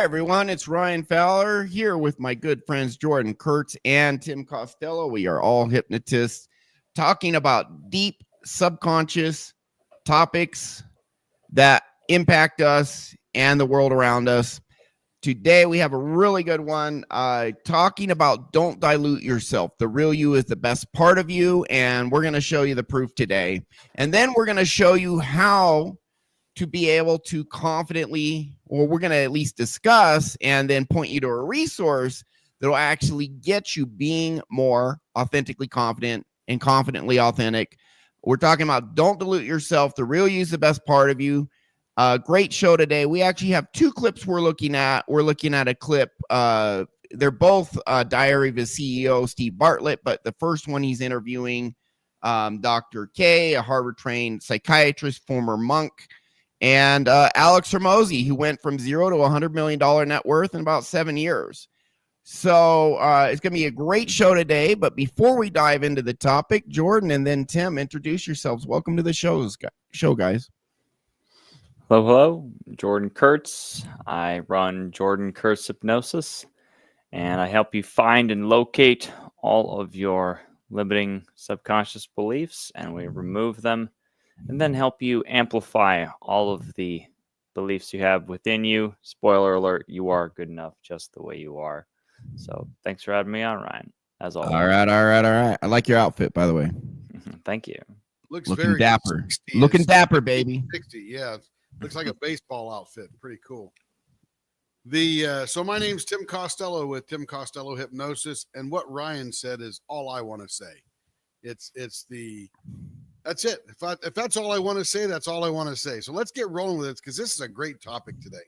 everyone, it's Ryan Fowler here with my good friends Jordan Kurtz and Tim Costello. We are all hypnotists talking about deep subconscious topics that impact us and the world around us. Today we have a really good one talking about don't dilute yourself. The real you is the best part of you, and we're going to show you the proof today. And then we're going to show you how to be able to confidently, or we're going to at least discuss and then point you to a resource that will actually get you being more authentically confident and confidently authentic. We're talking about don't dilute yourself. The real you is the best part of you. Great show today. We actually have two clips we're looking at. We're looking at a clip. They're both Diary of a CEO, Steve Bartlett, but the first one he's interviewing Dr. K, a Harvard-trained psychiatrist, former monk, and Alex Hormozi, who went from $0 to $100 million net worth in about 7 years. So it's going to be a great show today. But before we dive into the topic, Jordan and then Tim, introduce yourselves. Welcome to the show, guys. Hello. Jordan Kurtz. I run Jordan Kurtz Hypnosis, and I help you find and locate all of your limiting subconscious beliefs, and we remove them and then help you amplify all of the beliefs you have within you. Spoiler alert, you are good enough just the way you are. So thanks for having me on, Ryan, as always. All right. I like your outfit, by the way. Thank you. Looks looking very dapper. 60s. Looking dapper, baby. 60, yeah. Looks like a baseball outfit. Pretty cool. So my name's Tim Costello with Tim Costello Hypnosis, and what Ryan said is all I want to say. That's it. If that's all I want to say, that's all I want to say. So let's get rolling with it because this is a great topic today.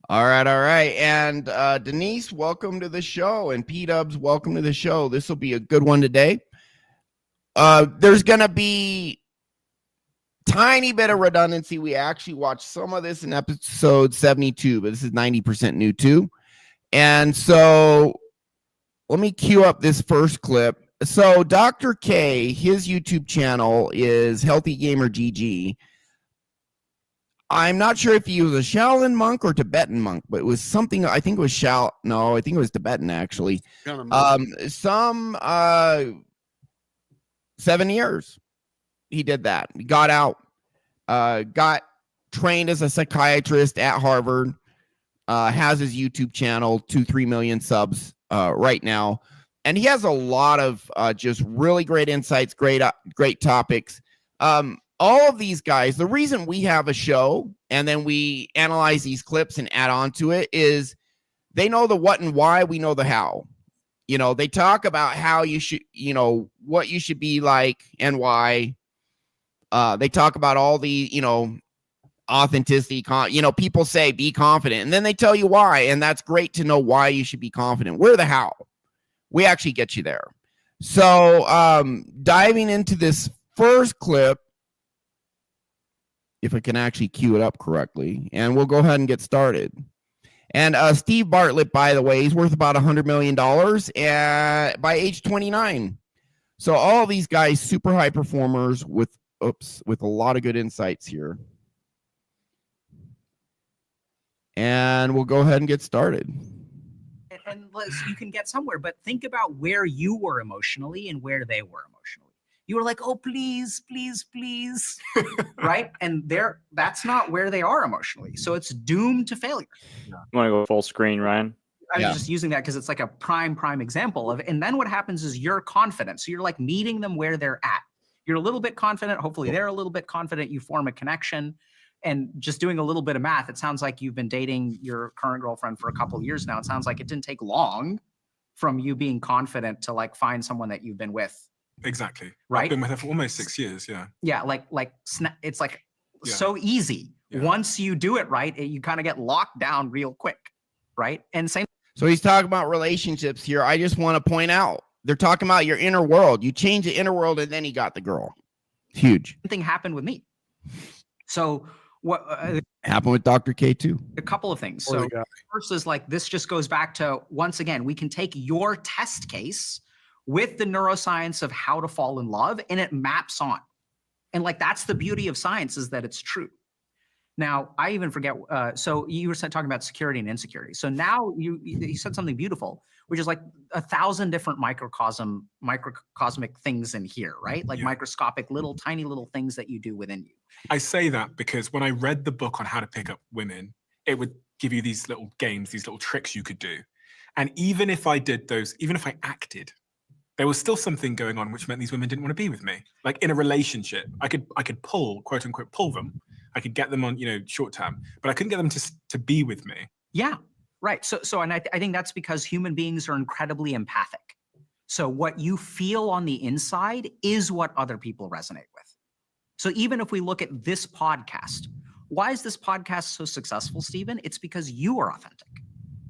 All right. And Denise, welcome to the show. And P-Dubs, welcome to the show. This will be a good one today. There's going to be tiny bit of redundancy. We actually watched some of this in episode 72, but this is 90% new too. And so let me cue up this first clip. So Dr. K, his YouTube channel is HealthyGamerGG. I'm not sure if he was a Shaolin monk or Tibetan monk, but it was something, I think it was I think it was Tibetan actually. 7 years he did that. He got out, got trained as a psychiatrist at Harvard, has his YouTube channel, 2-3 million subs right now. And he has a lot of just really great insights, great topics. All of these guys, the reason we have a show and then we analyze these clips and add on to it is they know the what and why, we know the how. You know, they talk about how you should, what you should be like and why. They talk about all the, authenticity. People say be confident, and then they tell you why. And that's great to know why you should be confident. We're the how. We actually get you there. So diving into this first clip, if I can actually cue it up correctly, and we'll go ahead and get started. And Steve Bartlett, by the way, he's worth about $100 million by age 29. So all of these guys, super high performers with a lot of good insights here. And we'll go ahead and get started. And you can get somewhere, but think about where you were emotionally and where they were emotionally. You were like, oh, please, please, please, right? And that's not where they are emotionally. So it's doomed to failure. You want to go full screen, Ryan? I'm just using that because it's like a prime example of it. And then what happens is you're confident. So you're like meeting them where they're at. You're a little bit confident. Hopefully they're a little bit confident. You form a connection. And just doing a little bit of math, it sounds like you've been dating your current girlfriend for a couple of years now. It sounds like it didn't take long from you being confident to like find someone that you've been with. Exactly. Right. I've been with her for almost 6 years. Yeah. Yeah. It's like so easy. Yeah. Once you do it right, you kind of get locked down real quick. Right. And same. So he's talking about relationships here. I just want to point out, they're talking about your inner world. You change the inner world and then he got the girl. Huge. Thing happened with me. So what happened with Dr. K too? A couple of things. So first is like, this just goes back to, once again, we can take your test case with the neuroscience of how to fall in love and it maps on. And like, that's the beauty of science, is that it's true. Now, I even forget. So you were talking about security and insecurity. So now you said something beautiful, which is like 1,000 different microcosmic things in here, right? Like microscopic little tiny little things that you do within you. I say that because when I read the book on how to pick up women, it would give you these little games, these little tricks you could do. And even if I did those, even if I acted, there was still something going on which meant these women didn't want to be with me. Like in a relationship, I could pull, quote unquote, pull them. I could get them on, short term, but I couldn't get them to be with me. Yeah, right. So, and I think that's because human beings are incredibly empathic. So what you feel on the inside is what other people resonate with. So even if we look at this podcast, why is this podcast so successful, Stephen? It's because you are authentic.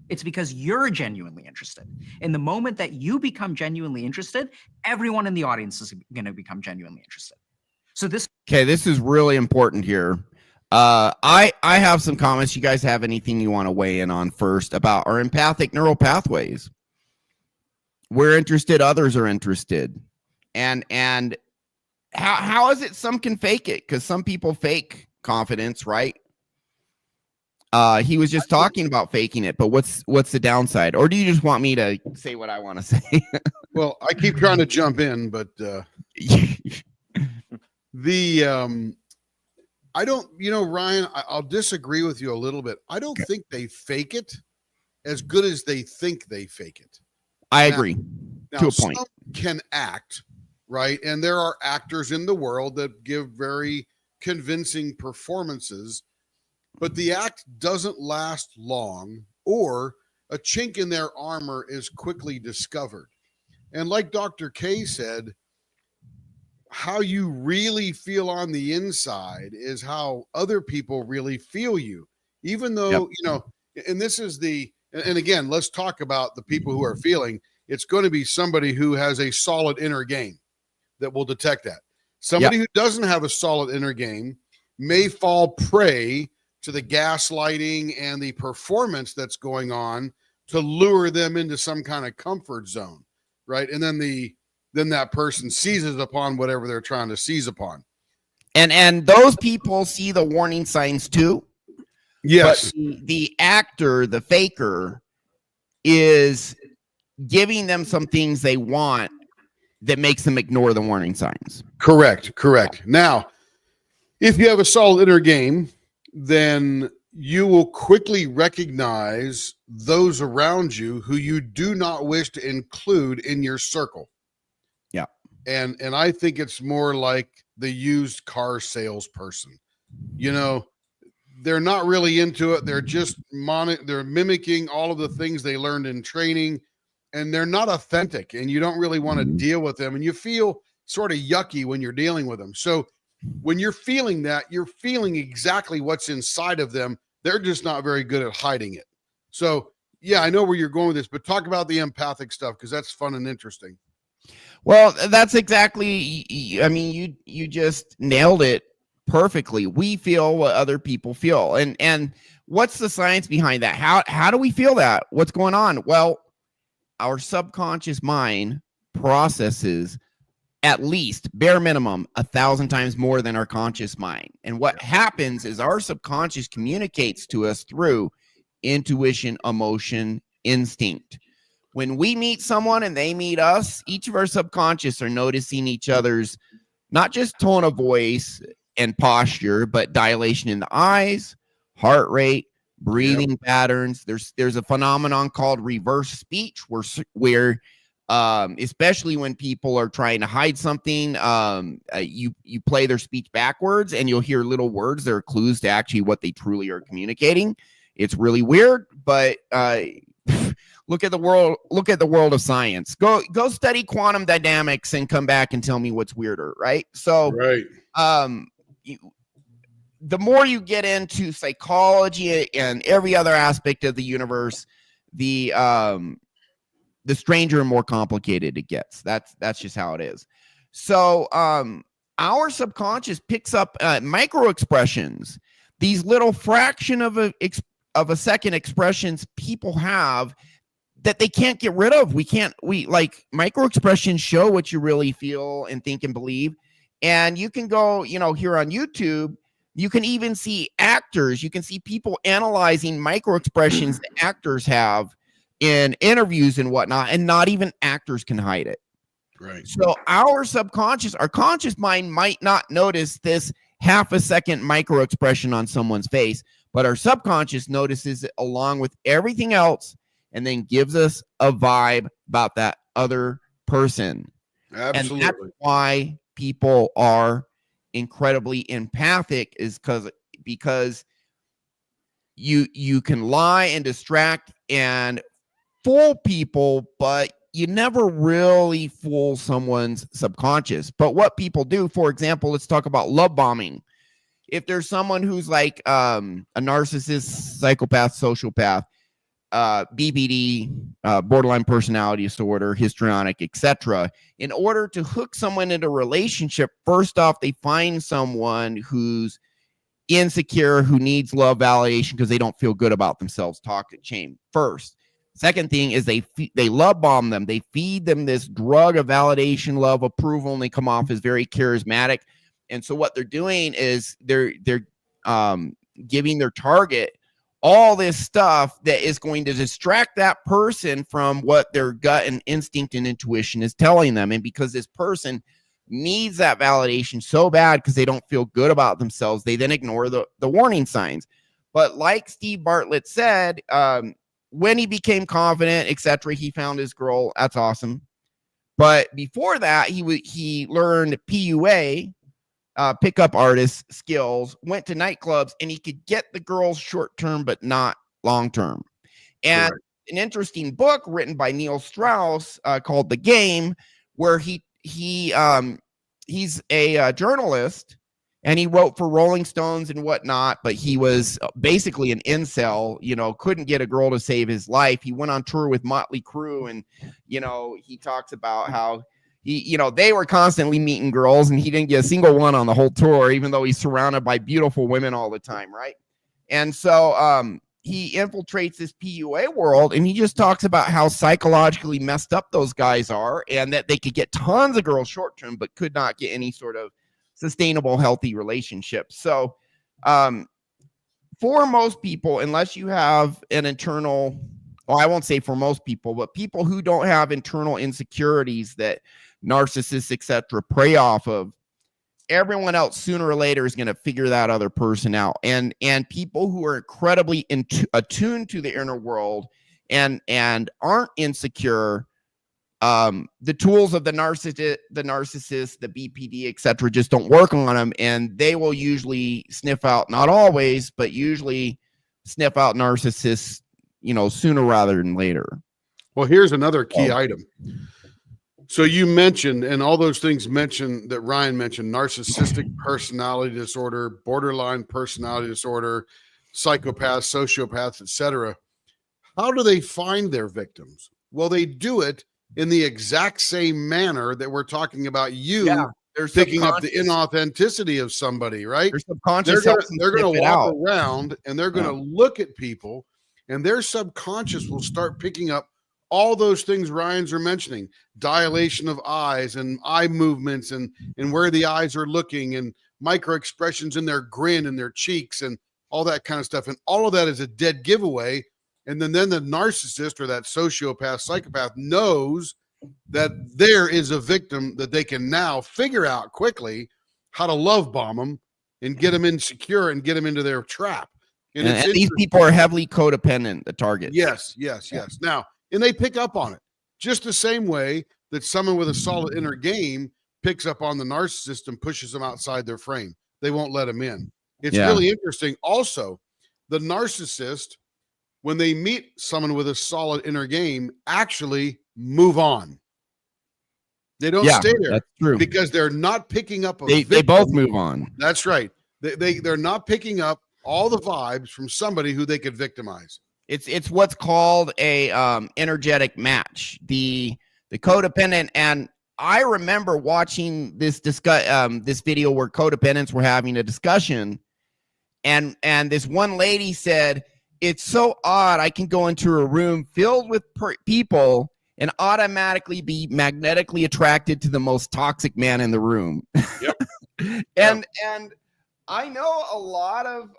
It's because you're genuinely interested. In the moment that you become genuinely interested, everyone in the audience is going to become genuinely interested. So this is really important here. I have some comments. You guys have anything you want to weigh in on first about our empathic neural pathways? We're interested, others are interested. And how is it some can fake it? Because some people fake confidence, right? He was just talking about faking it, but what's the downside? Or do you just want me to say what I want to say? Well, I keep trying to jump in, but I don't, Ryan, I'll disagree with you a little bit. I don't think they fake it as good as they think they fake it. I agree to a point. Some can act, right? And there are actors in the world that give very convincing performances, but the act doesn't last long, or a chink in their armor is quickly discovered. And like Dr. K said, how you really feel on the inside is how other people really feel you. Even though, and this is and again, let's talk about the people who are feeling. It's going to be somebody who has a solid inner game that will detect that. Somebody who doesn't have a solid inner game may fall prey to the gaslighting and the performance that's going on to lure them into some kind of comfort zone, right? And then that person seizes upon whatever they're trying to seize upon. And those people see the warning signs too. Yes. But the actor, the faker, is giving them some things they want that makes them ignore the warning signs. Correct. Now, if you have a solid inner game, then you will quickly recognize those around you who you do not wish to include in your circle. Yeah. And I think it's more like the used car salesperson. They're not really into it. They're just they're mimicking all of the things they learned in training, and they're not authentic, and you don't really want to deal with them, and you feel sort of yucky when you're dealing with them. So when you're feeling that, you're feeling exactly what's inside of them. They're just not very good at hiding it. So yeah, I know where you're going with this, but talk about the empathic stuff, because that's fun and interesting. Well, that's exactly, I mean, you just nailed it perfectly. We feel what other people feel. And what's the science behind that? How do we feel that? What's going on? Well, our subconscious mind processes at least bare minimum 1,000 times more than our conscious mind. And what happens is our subconscious communicates to us through intuition, emotion, instinct. When we meet someone and they meet us, each of our subconscious are noticing each other's not just tone of voice and posture, but dilation in the eyes, heart rate, breathing patterns. There's a phenomenon called reverse speech where especially when people are trying to hide something, you play their speech backwards and you'll hear little words that are clues to actually what they truly are communicating. It's really weird, but look at the world of science. Go study quantum dynamics and come back and tell me what's weirder, right? So the more you get into psychology and every other aspect of the universe, the stranger and more complicated it gets. That's just how it is. So our subconscious picks up micro expressions, these little fraction of a second expressions people have that they can't get rid of. We like micro expressions show what you really feel and think and believe. And you can go, here on YouTube, You can even see actors. You can see people analyzing micro expressions that actors have in interviews and whatnot, and not even actors can hide it. Right. So our conscious mind might not notice this half a second micro expression on someone's face, but our subconscious notices it along with everything else and then gives us a vibe about that other person. Absolutely. And that's why people are incredibly empathic, is because you can lie and distract and fool people, but you never really fool someone's subconscious. But what people do, for example, let's talk about love bombing. If there's someone who's like a narcissist, psychopath, sociopath, BPD, borderline personality disorder, histrionic, etc., in order to hook someone into a relationship, first off, they find someone who's insecure, who needs love validation because they don't feel good about themselves, toxic shame first. Second thing is they love bomb them. They feed them this drug of validation, love, approval, and they come off as very charismatic. And so what they're doing is they're giving their target all this stuff that is going to distract that person from what their gut and instinct and intuition is telling them. And because this person needs that validation so bad because they don't feel good about themselves, they then ignore the warning signs. But like Steve Bartlett said, when he became confident, etc., he found his girl. That's awesome. But before that, he learned PUA, pickup artist skills, went to nightclubs, and he could get the girls short term, but not long term. And Correct. An interesting book written by Neil Strauss called The Game, where he's a journalist. And he wrote for Rolling Stones and whatnot, but he was basically an incel, couldn't get a girl to save his life. He went on tour with Motley Crue, and, he talks about how they were constantly meeting girls and he didn't get a single one on the whole tour, even though he's surrounded by beautiful women all the time, right? And so he infiltrates this PUA world, and he just talks about how psychologically messed up those guys are, and that they could get tons of girls short term, but could not get any sort of sustainable, healthy relationships. So for most people, unless you have an internal, well, I won't say for most people, but people who don't have internal insecurities that narcissists, etc., prey off of, everyone else sooner or later is going to figure that other person out. And people who are incredibly attuned to the inner world and aren't insecure, the tools of the narcissist, the BPD, etc., just don't work on them, and they will usually sniff out, not always, but usually sniff out narcissists, sooner rather than later. Well, here's another key item. So you mentioned, and all those things mentioned that Ryan mentioned, narcissistic personality disorder, borderline personality disorder, psychopaths, sociopaths, etc. How do they find their victims? Well, they do it in the exact same manner that we're talking about they're picking up the inauthenticity of somebody, right? They're going to walk around and they're going to look at people, and their subconscious will start picking up all those things Ryan's are mentioning: dilation of eyes and eye movements and where the eyes are looking, and micro expressions in their grin and their cheeks and all that kind of stuff. And all of that is a dead giveaway. And then the narcissist or that sociopath, psychopath knows that there is a victim that they can now figure out quickly how to love bomb them and get them insecure and get them into their trap. And these people are heavily codependent, the target. Yes. Now, and they pick up on it just the same way that someone with a solid inner game picks up on the narcissist and pushes them outside their frame. They won't let them in. It's really interesting. Also, the narcissist, when they meet someone with a solid inner game, actually move on. They don't stay there. That's true. Because they're not picking up they both move on. That's right. They're not picking up all the vibes from somebody who they could victimize. It's what's called a energetic match. The codependent, and I remember watching this video where codependents were having a discussion, and this one lady said, "It's so odd. I can go into a room filled with people and automatically be magnetically attracted to the most toxic man in the room." Yep. And I know a lot of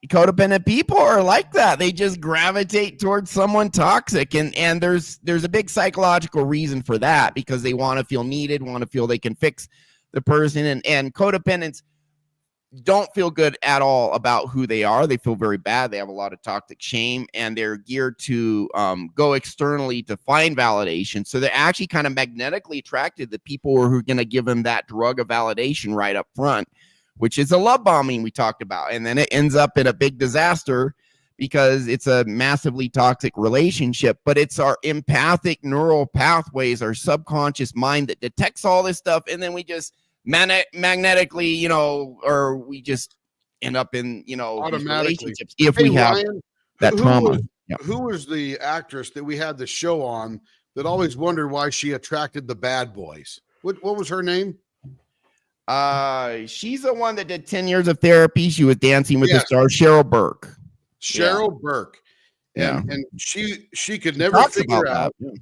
codependent people are like that. They just gravitate towards someone toxic, and there's a big psychological reason for that, because they want to feel needed, want to feel they can fix the person, and codependents don't feel good at all about who they are. They feel very bad. They have a lot of toxic shame, and they're geared to go externally to find validation. So they're actually kind of magnetically attracted to people who are going to give them that drug of validation right up front, which is a love bombing we talked about. And then it ends up in a big disaster because it's a massively toxic relationship. But it's our empathic neural pathways, our subconscious mind that detects all this stuff. And then we just magnetically, or we just end up in, Automatically. relationships if we have Ryan, that trauma. Who was the actress that we had the show on that always wondered why she attracted the bad boys? What was her name? She's the one that did 10 years of therapy. She was Dancing with the Stars. Cheryl Burke. Burke. And she could never Talks figure about out. that.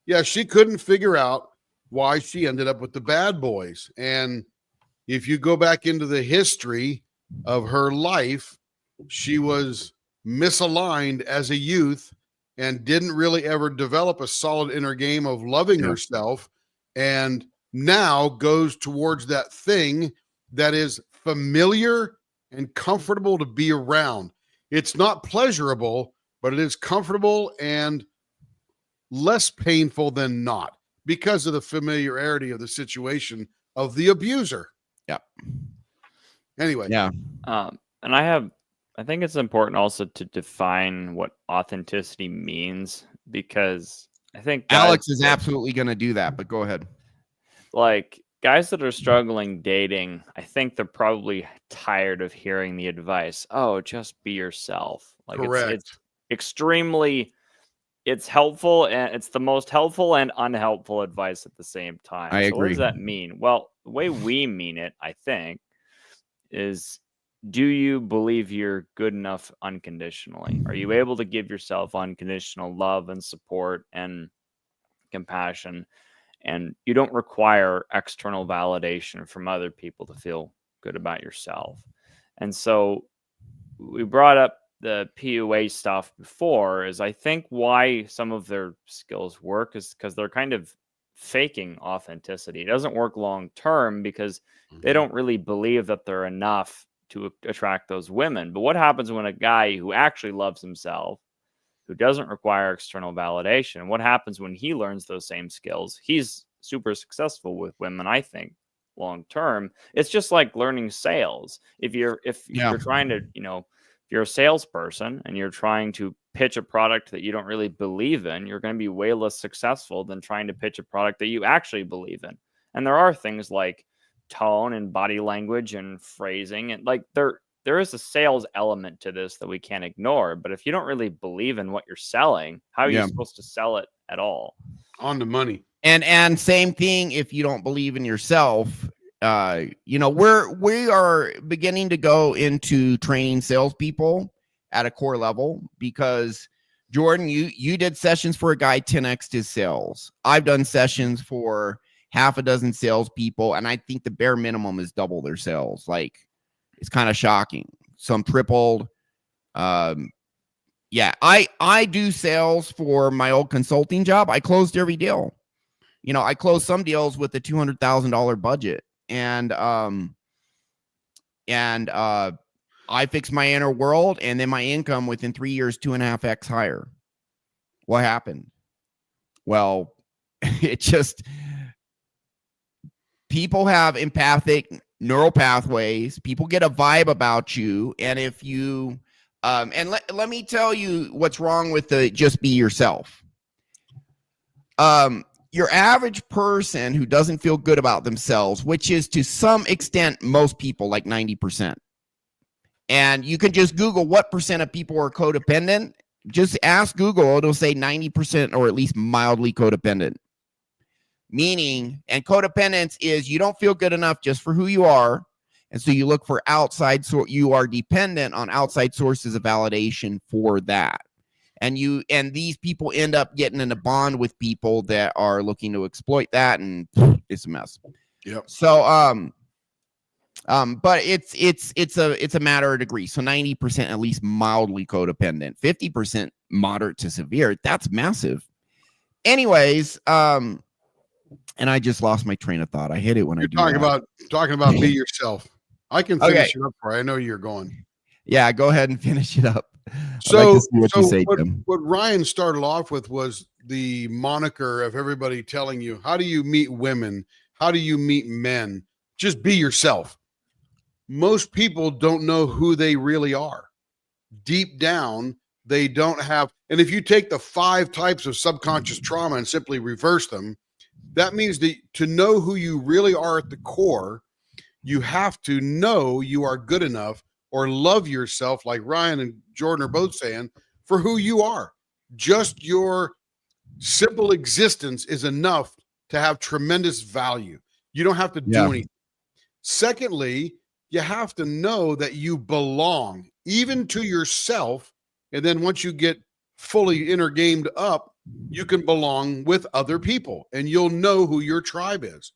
Yeah, she couldn't figure out why she ended up with the bad boys. And if you go back into the history of her life, she was misaligned as a youth and didn't really ever develop a solid inner game of loving herself, and now goes towards that thing that is familiar and comfortable to be around. It's not pleasurable, but it is comfortable and less painful than not, because of the familiarity of the situation of the abuser. Yep. Anyway. Yeah. And I think it's important also to define what authenticity means, because I think Alex is absolutely going to do that, but go ahead. Like, guys that are struggling dating, I think they're probably tired of hearing the advice, oh, just be yourself. Like, correct. It's extremely... It's helpful, and it's the most helpful and unhelpful advice at the same time. I agree. What does that mean? Well, the way we mean it, I think, is, do you believe you're good enough unconditionally? Are you able to give yourself unconditional love and support and compassion, and you don't require external validation from other people to feel good about yourself? And so we brought up the PUA stuff before, is I think why some of their skills work is because they're kind of faking authenticity. It doesn't work long term because they don't really believe that they're enough to attract those women. But what happens when a guy who actually loves himself, who doesn't require external validation, what happens when he learns those same skills? He's super successful with women, I think, long term. It's just like learning sales. If you're trying to, if you're a salesperson and you're trying to pitch a product that you don't really believe in, you're going to be way less successful than trying to pitch a product that you actually believe in. And there are things like tone and body language and phrasing, and like there is a sales element to this that we can't ignore. But if you don't really believe in what you're selling, how are you supposed to sell it at all? On the money. And same thing if you don't believe in yourself. We are beginning to go into training salespeople at a core level, because Jordan, you did sessions for a guy 10x his sales. I've done sessions for half a dozen salespeople, and I think the bare minimum is double their sales. Like, it's kind of shocking. Some tripled. I do sales for my old consulting job. I closed every deal. I closed some deals with a $200,000 budget. And I fixed my inner world, and then my income within 3 years, 2.5x higher. What happened? Well, it just, people have empathic neural pathways. People get a vibe about you. And if you, and let me tell you what's wrong with the just be yourself. Your average person who doesn't feel good about themselves, which is to some extent most people, like 90%. And you can just Google what percent of people are codependent. Just ask Google, it'll say 90% or at least mildly codependent. Meaning, and codependence is you don't feel good enough just for who you are. And so you look for outside, so you are dependent on outside sources of validation for that. And these people end up getting in a bond with people that are looking to exploit that, and it's a mess. Yep. So, but it's a matter of degree. So 90% at least mildly codependent, 50% moderate to severe. That's massive. Anyways, and I just lost my train of thought. I hate it when I do that. Talking about be yourself. I can finish it up for you. I know you're going. Yeah, go ahead and finish it up. So, Tim. What Ryan started off with was the moniker of everybody telling you, how do you meet women? How do you meet men? Just be yourself. Most people don't know who they really are. Deep down, they don't have. And if you take the 5 types of subconscious trauma and simply reverse them, that means that to know who you really are at the core, you have to know you are good enough or love yourself, like Ryan and Jordan are both saying, for who you are. Just your simple existence is enough to have tremendous value. You don't have to do anything. Secondly, you have to know that you belong, even to yourself. And then once you get fully inner gamed up, you can belong with other people and you'll know who your tribe is.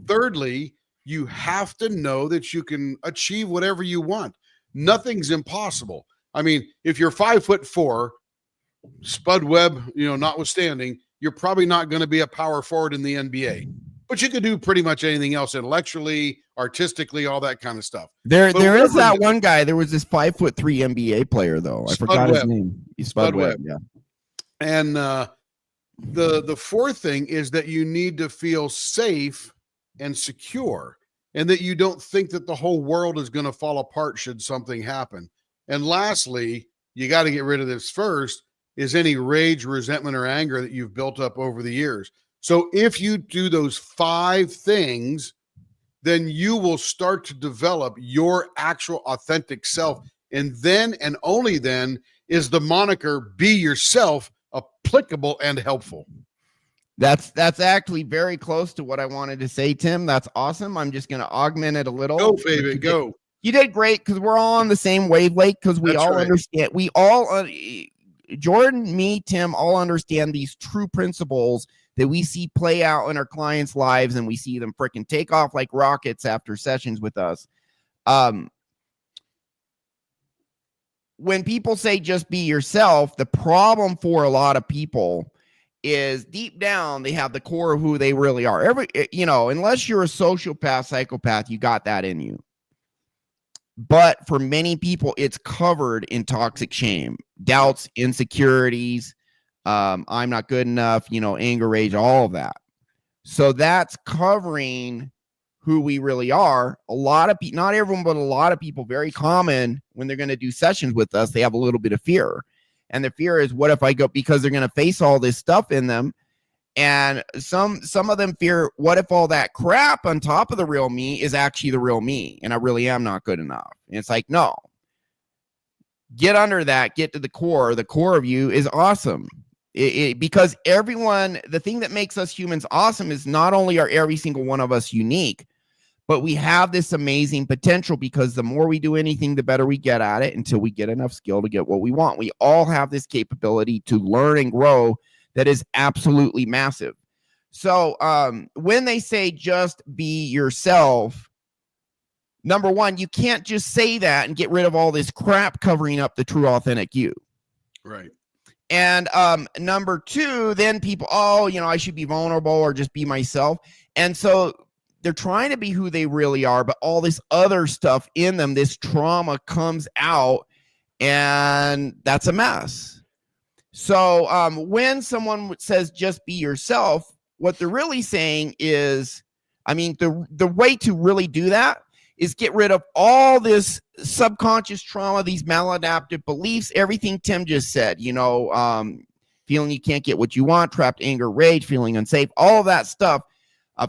Thirdly, you have to know that you can achieve whatever you want. Nothing's impossible. I mean, if you're 5'4", Spud Webb, notwithstanding, you're probably not going to be a power forward in the NBA. But you could do pretty much anything else intellectually, artistically, all that kind of stuff. There is that one guy. There was this 5'3" NBA player, though. I forgot his name. Spud Webb. Yeah. And the fourth thing is that you need to feel safe and secure, and that you don't think that the whole world is going to fall apart should something happen. And lastly, you got to get rid of this first, is any rage, resentment, or anger that you've built up over the years. So if you do those 5 things, then you will start to develop your actual authentic self. And then, and only then, is the moniker be yourself applicable and helpful. That's actually very close to what I wanted to say, Tim. That's awesome. I'm just going to augment it a little. Go, Fabian, go. You did great, because we're all on the same wavelength, because we all understand. We all, Jordan, me, Tim, all understand these true principles that we see play out in our clients' lives, and we see them freaking take off like rockets after sessions with us. When people say just be yourself, the problem for a lot of people is deep down they have the core of who they really are. Unless you're a sociopath, psychopath, you got that in you. But for many people, it's covered in toxic shame, doubts, insecurities. I'm not good enough, anger, rage, all of that. So that's covering who we really are. A lot of people, not everyone, but a lot of people, very common when they're going to do sessions with us, they have a little bit of fear. And the fear is, what if I go, because they're going to face all this stuff in them. And some of them fear, what if all that crap on top of the real me is actually the real me, and I really am not good enough? And it's like, no, get under that, get to the core. The core of you is awesome. Because everyone, the thing that makes us humans awesome is not only are every single one of us unique, but we have this amazing potential, because the more we do anything, the better we get at it until we get enough skill to get what we want. We all have this capability to learn and grow that is absolutely massive. So when they say just be yourself, number one, you can't just say that and get rid of all this crap covering up the true authentic you. Right. And number two, then people, I should be vulnerable or just be myself. And so they're trying to be who they really are, but all this other stuff in them, this trauma comes out, and that's a mess. So when someone says just be yourself, what they're really saying is, the way to really do that is get rid of all this subconscious trauma, these maladaptive beliefs, everything Tim just said, feeling you can't get what you want, trapped anger, rage, feeling unsafe, all of that stuff,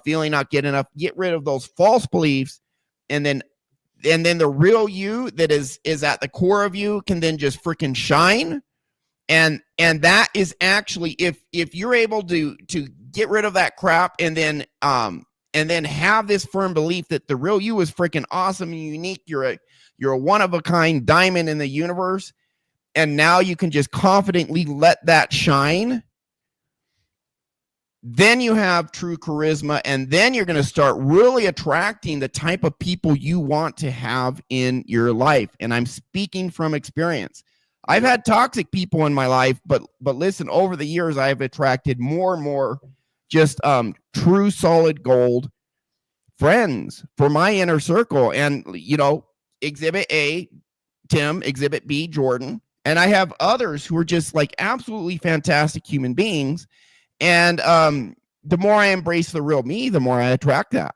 feeling not good enough. Get rid of those false beliefs, and then the real you that is at the core of you can then just freaking shine. And that is actually, if you're able to get rid of that crap, and then have this firm belief that the real you is freaking awesome and unique, you're a one-of-a-kind diamond in the universe, and now you can just confidently let that shine, Then you have true charisma, and then you're going to start really attracting the type of people you want to have in your life. And I'm speaking from experience. I've had toxic people in my life, but listen, over the years, I've attracted more and more just true solid gold friends for my inner circle. And, you know, exhibit A, Tim, exhibit B, Jordan. And I have others who are just like absolutely fantastic human beings. And the more I embrace the real me, the more I attract that.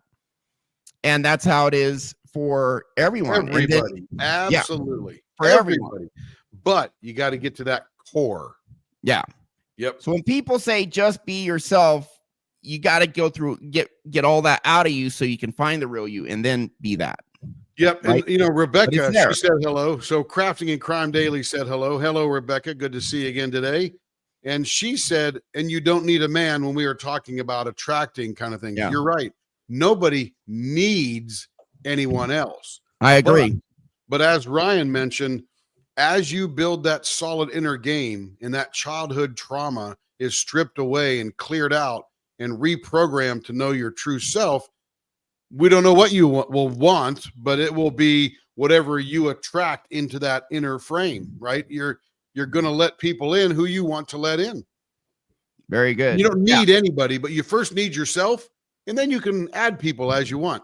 And that's how it is for everyone. Everybody. Absolutely. For everybody. But you got to get to that core. Yeah. Yep. So when people say just be yourself, you got to go through, get all that out of you so you can find the real you and then be that. Yep. Right? And, you know, Rebecca, she said hello. So Crafting and Crime Daily said hello. Hello, Rebecca. Good to see you again today. And she said, and you don't need a man when we were talking about attracting kind of thing. Yeah. You're right. Nobody needs anyone else. I agree. But as Ryan mentioned, as you build that solid inner game and that childhood trauma is stripped away and cleared out and reprogrammed to know your true self, we don't know what you will want, but it will be whatever you attract into that inner frame, right? You're going to let people in who you want to let in. Very good. You don't need anybody, but you first need yourself, and then you can add people as you want.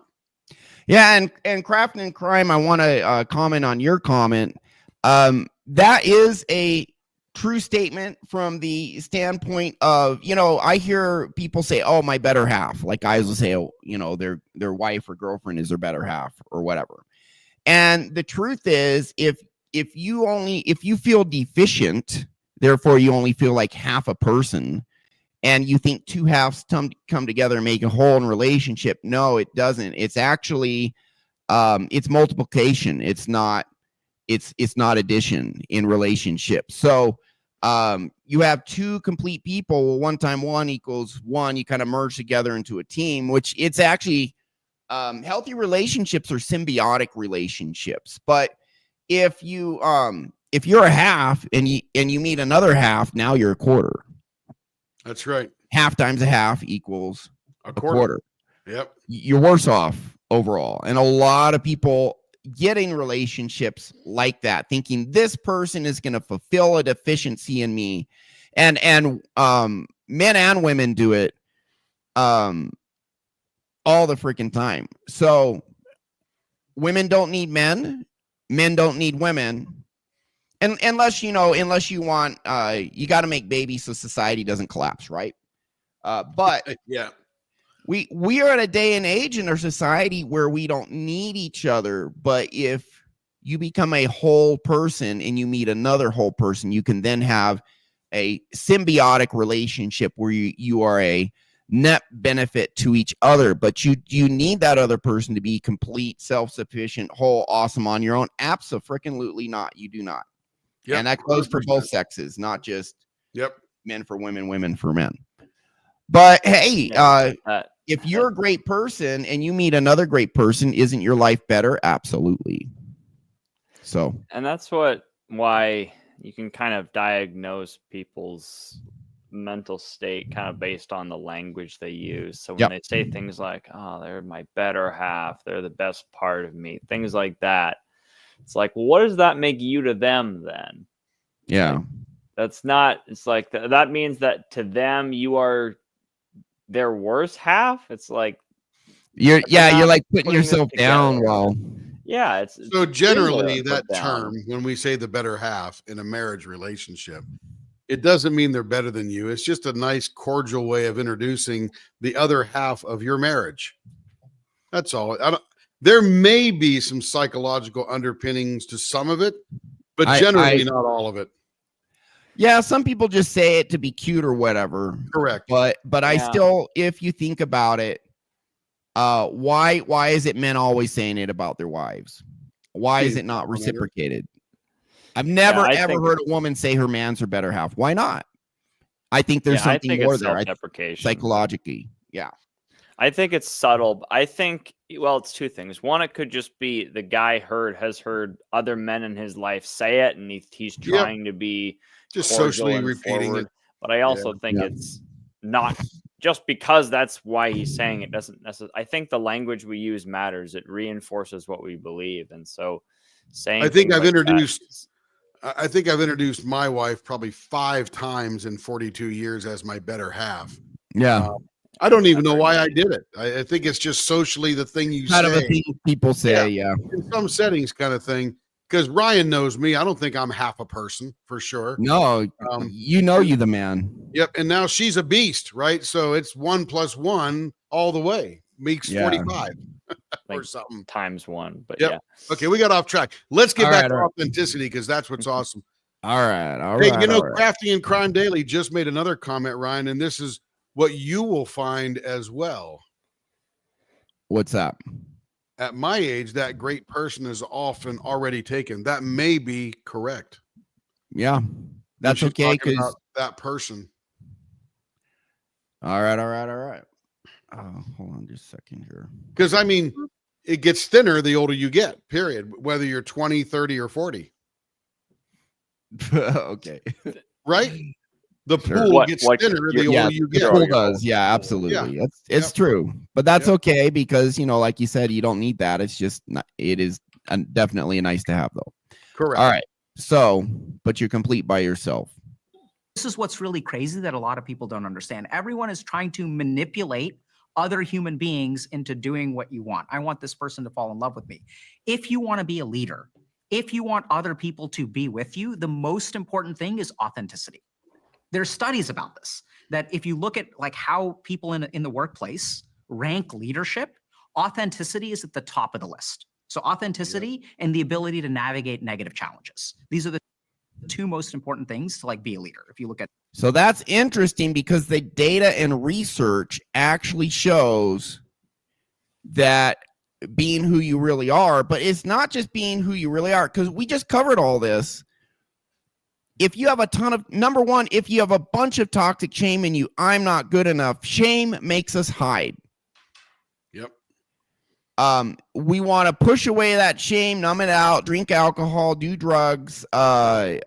Yeah, and Crafting and Crime, I want to comment on your comment. That is a true statement from the standpoint of, you know, I hear people say, oh, my better half. Like guys will say, oh, you know, their wife or girlfriend is their better half or whatever. And the truth is, if you feel deficient, therefore you only feel like half a person, and you think two halves come together and make a whole in relationship. No, it doesn't. It's actually it's multiplication. It's not addition in relationships. So you have two complete people. Well, 1 times 1 equals 1. You kind of merge together into a team, which it's actually healthy relationships are symbiotic relationships. But if you're a half and you meet another half, now you're a quarter. That's right. Half times a half equals a quarter. Yep. You're worse off overall. And a lot of people get in relationships like that, thinking this person is going to fulfill a deficiency in me. And men and women do it all the freaking time. So women don't need men. Men don't need women. And unless you want, you got to make babies so society doesn't collapse, right? But yeah, we are at a day and age in our society where we don't need each other. But if you become a whole person and you meet another whole person, you can then have a symbiotic relationship where you are a net benefit to each other. But you need that other person to be complete, self-sufficient, whole, awesome on your own. Absolutely not. You do not. Yep, and that goes 100%. For both sexes, not just men for women, women for men. But hey, if you're a great person and you meet another great person, isn't your life better? Absolutely. So, and that's why you can kind of diagnose people's mental state kind of based on the language they use. So when they say things like, oh, they're my better half, they're the best part of me, things like that. It's like, well, what does that make you to them then? Yeah. Like, that's not, it's like, that means that to them, you are their worst half. It's like, you're like putting yourself down. Well, yeah. It's so generally that term, when we say the better half in a marriage relationship, it doesn't mean they're better than you. It's just a nice, cordial way of introducing the other half of your marriage. That's all. There may be some psychological underpinnings to some of it, but generally not all of it. Yeah, some people just say it to be cute or whatever. Correct. But I still, if you think about it, why is it men always saying it about their wives? Why is it not reciprocated? I've never ever heard a woman say her man's her better half. Why not? I think there's something more there. Psychologically. Yeah. I think it's subtle. I think, well, it's two things. One, it could just be the guy has heard other men in his life say it, and he's trying to be just socially repeating it. But I also think it's not just because that's why he's saying it doesn't necessarily. I think the language we use matters. It reinforces what we believe, and so saying. I think things I've like that introduced. is- I think I've introduced my wife probably 5 times in 42 years as my better half. Yeah. I don't even know why I did it. I think it's just socially the thing you Kind say. of a thing people say. Yeah. In some settings kind of thing. Because Ryan knows me. I don't think I'm half a person for sure. No, you know you the man. Yep. And now she's a beast, right? So it's 1 + 1 all the way. Makes 45 or something. ×1. But Yep. yeah. Okay, we got off track. Let's get All back right, to all right. authenticity because that's what's awesome. All right. All Hey, right. you know, all right. Crafty and Crime Daily just made another comment, Ryan, and this is what you will find as well. What's up? At my age, that great person is often already taken. That may be correct. Yeah. That's She's okay. talking Because about that person. all right. All right. All right. Hold on just a second here. Because I mean, it gets thinner the older you get, period. Whether you're 20, 30, or 40. Okay. Right? The Sure. pool What- gets what- thinner the Yeah, older you the get. pool does. Yeah, absolutely. It's true. But that's okay because, you know, like you said, you don't need that. It's just not, it is definitely a nice to have though. Correct. All right. So, but you're complete by yourself. This is what's really crazy that a lot of people don't understand. Everyone is trying to manipulate other human beings into doing what you want. I want this person to fall in love with me. If you want to be a leader, if you want other people to be with you, the most important thing is authenticity. There's studies about this, that if you look at like how people in the workplace rank leadership, authenticity is at the top of the list. So authenticity and the ability to navigate negative challenges. These are the 2 most important things to like be a leader. If you look at. So that's interesting because the data and research actually shows that being who you really are, but it's not just being who you really are, because we just covered all this. If you have a ton of, number one, if you have a bunch of toxic shame in you, I'm not good enough. Shame makes us hide. Yep. We want to push away that shame, numb it out, drink alcohol, do drugs, porn,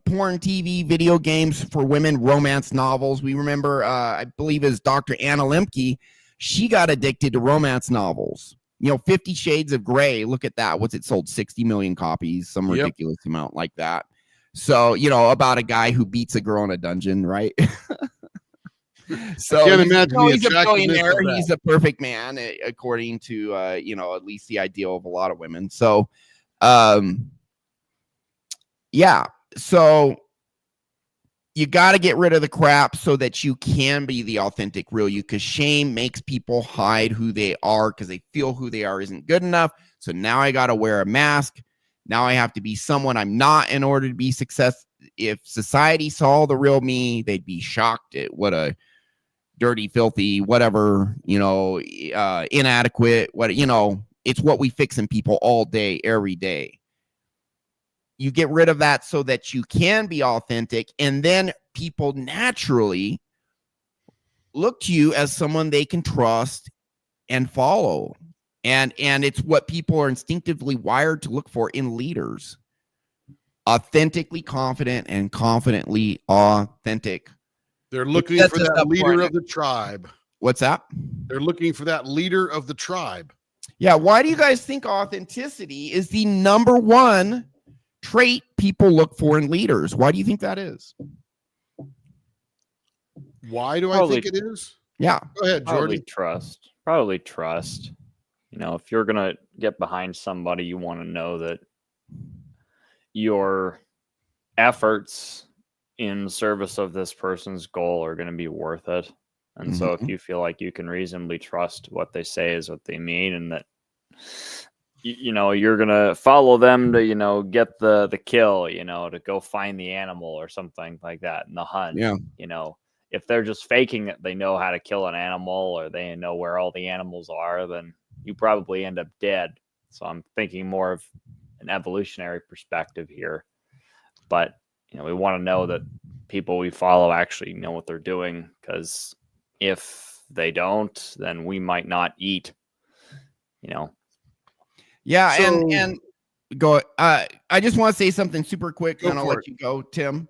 TV, video games for women, romance novels. We remember, I believe it was Dr. Anna Lemke. She got addicted to romance novels. You know, 50 Shades of Grey. Look at that. What's it sold? 60 million copies, some ridiculous amount like that. So, you know, about a guy who beats a girl in a dungeon, right? So can't imagine the he's a attractiveness billionaire. of that. He's a perfect man, according to you know, at least the ideal of a lot of women. So, yeah. So you got to get rid of the crap so that you can be the authentic real you, because shame makes people hide who they are because they feel who they are isn't good enough. So now I got to wear a mask. Now I have to be someone I'm not in order to be successful. If society saw the real me, they'd be shocked at what a dirty, filthy, whatever, you know, inadequate, what, you know, it's what we fix in people all day, every day. You get rid of that so that you can be authentic, and then people naturally look to you as someone they can trust and follow. And it's what people are instinctively wired to look for in leaders. Authentically confident and confidently authentic. They're looking That's for just that up leader for it. of the tribe. What's that? They're looking for that leader of the tribe. Yeah. Why do you guys think authenticity is the #1 trait people look for in leaders? Why do you think that is? Why do Probably- I think it is? Yeah. Go ahead, Probably Jordan. trust. Probably trust. You know, if you're going to get behind somebody, you want to know that your efforts in service of this person's goal are going to be worth it. And so if you feel like you can reasonably trust what they say is what they mean, and that, you know, you're going to follow them to, you know, get the kill, you know, to go find the animal or something like that in the hunt. Yeah. You know, if they're just faking that they know how to kill an animal or they know where all the animals are, then you probably end up dead. So I'm thinking more of an evolutionary perspective here. But, you know, we want to know that people we follow actually know what they're doing, because if they don't, then we might not eat, you know. Yeah. So- and go. I just want to say something super quick, Go and I'll for let you go, Tim.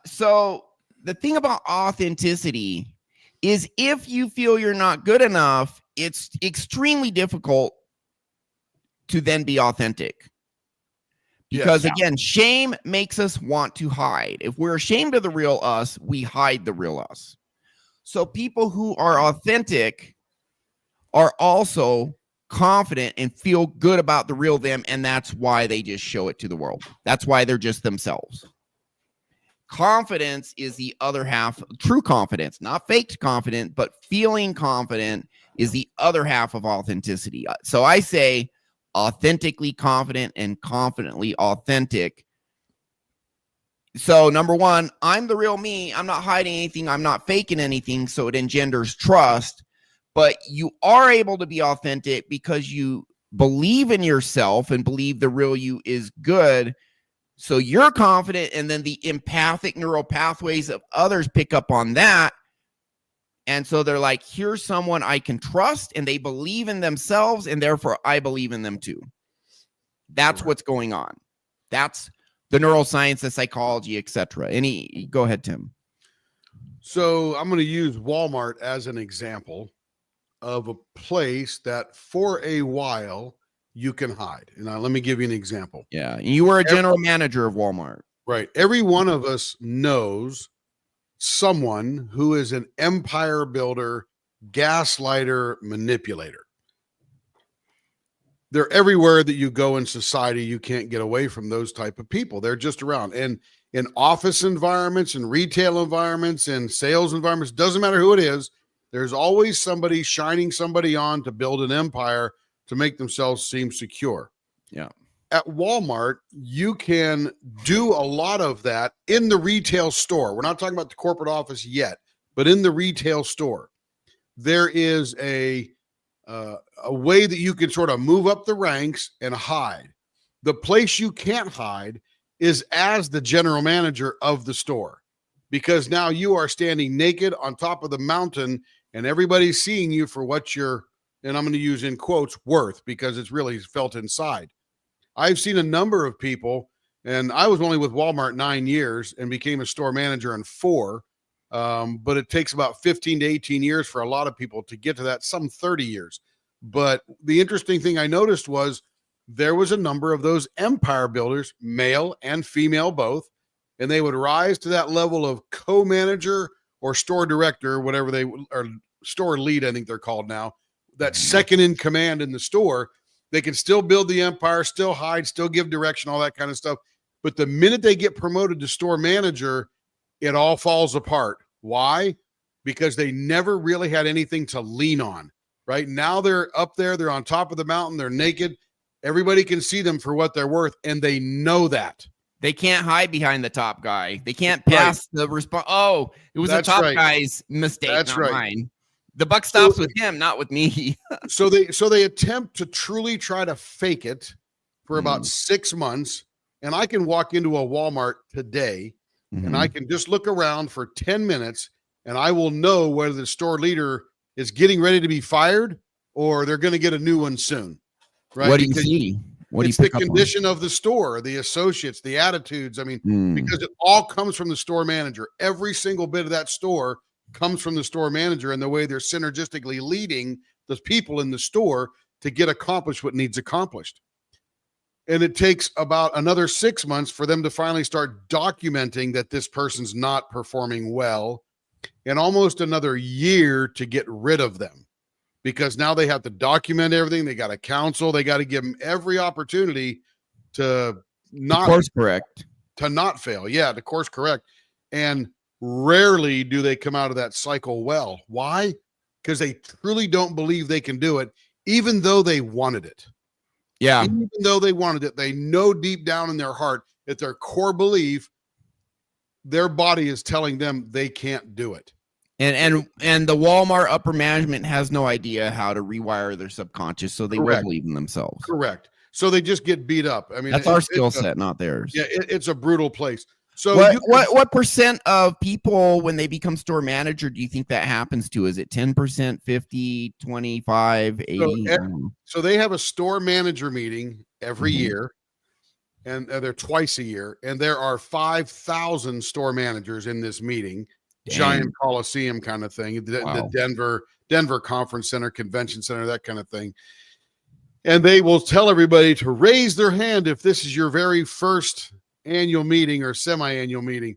So the thing about authenticity is if you feel you're not good enough, it's extremely difficult to then be authentic. Because again, shame makes us want to hide. If we're ashamed of the real us, we hide the real us. So people who are authentic are also confident and feel good about the real them, and that's why they just show it to the world. That's why they're just themselves. Confidence is the other half. True confidence, not faked confident, but feeling confident is the other half of authenticity. So I say authentically confident and confidently authentic. So number one, I'm the real me. I'm not hiding anything. I'm not faking anything. So it engenders trust. But you are able to be authentic because you believe in yourself and believe the real you is good. So you're confident, and then the empathic neural pathways of others pick up on that. And so they're like, here's someone I can trust, and they believe in themselves, and therefore I believe in them too. That's what's going on. That's the neuroscience, the psychology, etc. Go ahead, Tim. So I'm going to use Walmart as an example of a place that for a while you can hide. And now let me give you an example. Yeah. You were a general manager of Walmart. Right. Every one of us knows someone who is an empire builder, gaslighter, manipulator. They're everywhere that you go in society. You can't get away from those type of people. They're just around. And in office environments and retail environments and sales environments, doesn't matter who it is, there's always somebody shining somebody on to build an empire to make themselves seem secure. Yeah. At Walmart, you can do a lot of that in the retail store. We're not talking about the corporate office yet, but in the retail store, there is a way that you can sort of move up the ranks and hide. The place you can't hide is as the general manager of the store, because now you are standing naked on top of the mountain and everybody's seeing you for what you're, and I'm going to use in quotes, worth, because it's really felt inside. I've seen a number of people, and I was only with Walmart 9 years and became a store manager in 4. But it takes about 15 to 18 years for a lot of people to get to that, some 30 years. But the interesting thing I noticed was there was a number of those empire builders, male and female both, and they would rise to that level of co-manager or store director, whatever they are, store lead, I think they're called now, that second in command in the store. They can still build the empire, still hide, still give direction, all that kind of stuff. But the minute they get promoted to store manager, it all falls apart. Why? Because they never really had anything to lean on. Right now they're up there, they're on top of the mountain, they're naked. Everybody can see them for what they're worth, and they know that. They can't hide behind the top guy. They can't pass the response. Oh, it was the top guy's mistake, not mine. The buck stops with him, not with me. so they attempt to truly try to fake it for about 6 months. And I can walk into a Walmart today and I can just look around for 10 minutes and I will know whether the store leader is getting ready to be fired or they're going to get a new one soon. Right? What do you see? What do you pick up on? It's the condition of the store, the associates, the attitudes. I mean, because it all comes from the store manager. Every single bit of that store comes from the store manager and the way they're synergistically leading the people in the store to get accomplished what needs accomplished. And it takes about another 6 months for them to finally start documenting that this person's not performing well, and almost another year to get rid of them, because now they have to document everything. They got to counsel. They got to give them every opportunity to not course correct, to not fail. Yeah, to course correct. And rarely do they come out of that cycle well. Why? Because they truly don't believe they can do it, even though they wanted it. Yeah. Even though they wanted it, they know deep down in their heart that their core belief, their body is telling them they can't do it. And the Walmart upper management has no idea how to rewire their subconscious, so they will believe in themselves. Correct. So they just get beat up. I mean, that's our skill set, not theirs. Yeah, it's a brutal place. So what percent of people, when they become store manager, do you think that happens to? Is it 10%, 50, 25, 80? So they have a store manager meeting every year, and they're twice a year, and there are 5,000 store managers in this meeting. giant Coliseum kind of thing, the Wow. Denver Conference Center, Convention Center, that kind of thing. And they will tell everybody to raise their hand if this is your very first annual meeting or semi-annual meeting.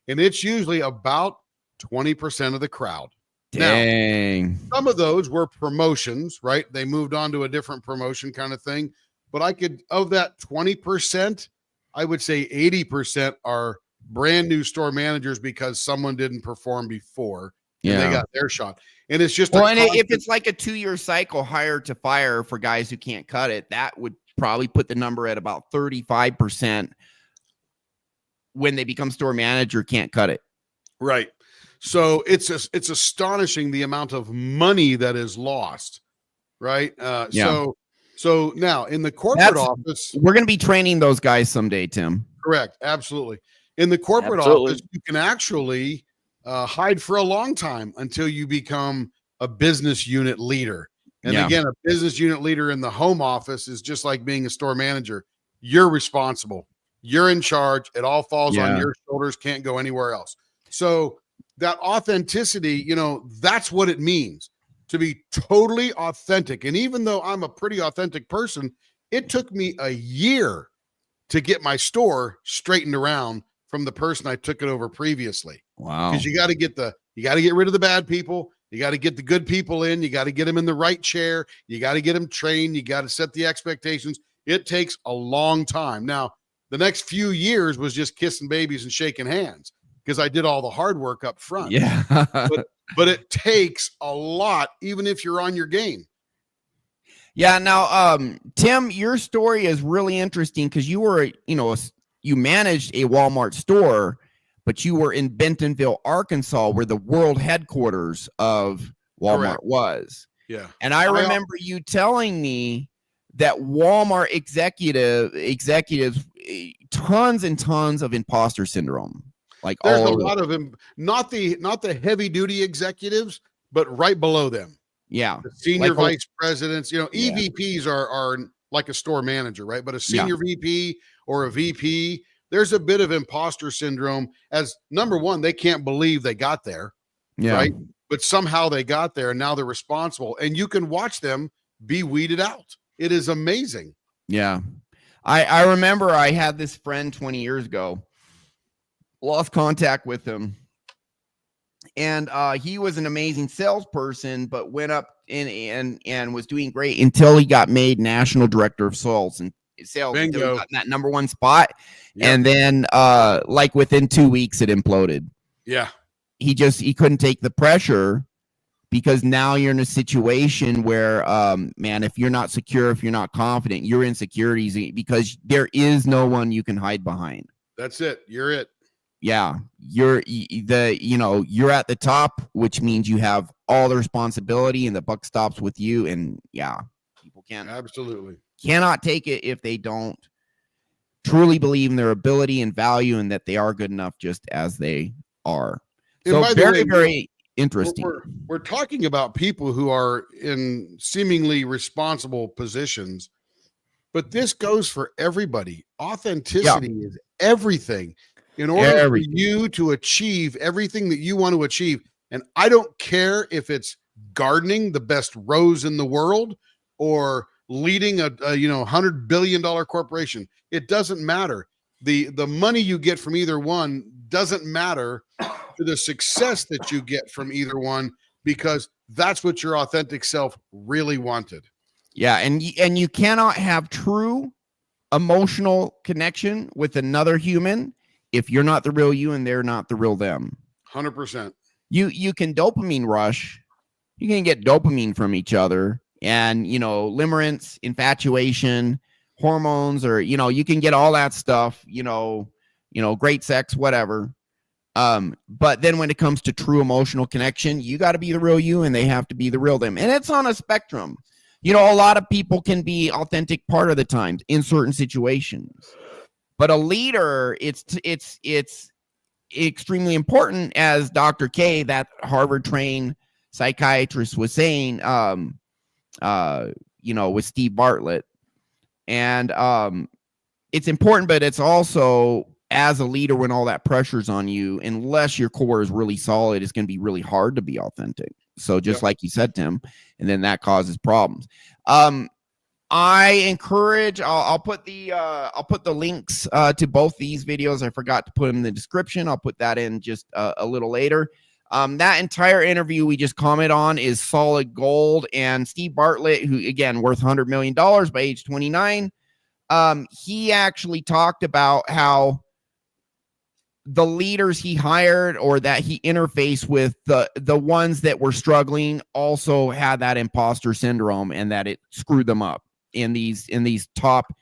And it's usually about 20% of the crowd. Dang. Now, some of those were promotions, right? They moved on to a different promotion kind of thing. But of that 20%, I would say 80% are brand new store managers because someone didn't perform before and they got their shot. And it's just if it's like a 2-year cycle, hire to fire for guys who can't cut it, that would probably put the number at about 35% when they become store manager, can't cut it. Right. So it's astonishing the amount of money that is lost. Right. So now in the corporate office, we're going to be training those guys someday, Tim. Correct. Absolutely. In the corporate office, you can actually hide for a long time until you become a business unit leader. And again, a business unit leader in the home office is just like being a store manager. You're responsible. You're in charge. It all falls on your shoulders. Can't go anywhere else. So that authenticity, that's what it means to be totally authentic. And even though I'm a pretty authentic person, it took me a year to get my store straightened around from the person I took it over previously. Wow. Because you got to get rid of the bad people. You got to get the good people in. You got to get them in the right chair. You got to get them trained. You got to set the expectations. It takes a long time. Now, the next few years was just kissing babies and shaking hands because I did all the hard work up front. Yeah. but it takes a lot, even if you're on your game. Yeah. Now, Tim, your story is really interesting because you were, you managed a Walmart store, but you were in Bentonville, Arkansas, where the world headquarters of Walmart was. Yeah. And I remember you telling me that Walmart executives, tons and tons of imposter syndrome. Like there's all a lot of them, not the heavy duty executives, but right below them. Yeah. The senior vice presidents, EVPs are like a store manager, right? But a senior VP or a VP, there's a bit of imposter syndrome as number one, they can't believe they got there. Yeah. Right. But somehow they got there and now they're responsible and you can watch them be weeded out. It is amazing. Yeah. I remember I had this friend 20 years ago, lost contact with him. And he was an amazing salesperson, but went up and was doing great until he got made national director of sales and sales. Until he got in that number one spot. Yep. And then like within 2 weeks, it imploded. Yeah. He couldn't take the pressure because now you're in a situation where, man, if you're not secure, if you're not confident, you're insecurities because there is no one you can hide behind. That's it. You're it. Yeah, you're at the top, which means you have all the responsibility and the buck stops with you. And people cannot take it if they don't truly believe in their ability and value and that they are good enough just as they are. So very interesting. We're talking about people who are in seemingly responsible positions, but this goes for everybody. Authenticity is everything. In order for you to achieve everything that you want to achieve, and I don't care if it's gardening the best rows in the world or leading a $100 billion corporation, it doesn't matter. The money you get from either one doesn't matter to the success that you get from either one because that's what your authentic self really wanted. Yeah, and you cannot have true emotional connection with another human if you're not the real you and they're not the real them. 100%. You can dopamine rush. You can get dopamine from each other and, limerence, infatuation, hormones, or, you can get all that stuff, great sex, whatever. But then when it comes to true emotional connection, you got to be the real you and they have to be the real them. And it's on a spectrum. A lot of people can be authentic part of the time in certain situations. But a leader, it's extremely important, as Dr. K, that Harvard-trained psychiatrist, was saying, with Steve Bartlett. And it's important, but it's also as a leader, when all that pressure's on you, unless your core is really solid, it's going to be really hard to be authentic. So just like you said, Tim, and then that causes problems. I encourage, I'll put the links to both these videos. I forgot to put them in the description. I'll put that in just a little later. That entire interview we just comment on is solid gold. And Steve Bartlett, who again, worth $100 million by age 29, he actually talked about how the leaders he hired or that he interfaced with, the ones that were struggling also had that imposter syndrome, and that it screwed them up in these top